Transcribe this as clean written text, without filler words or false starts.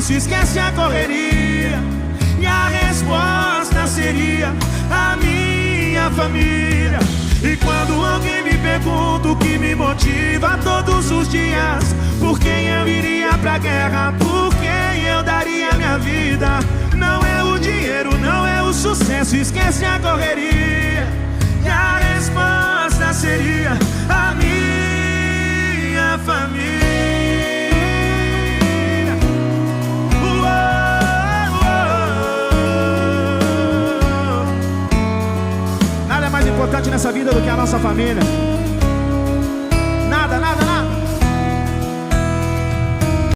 sucesso, esquece a correria. E a resposta seria a minha família. E quando alguém me pergunta o que me motiva todos os dias, por quem eu iria pra guerra, por quem eu daria minha vida, não é o dinheiro, não é o sucesso, esquece a correria. E a resposta seria a minha família. Nada é mais importante nessa vida do que a nossa família.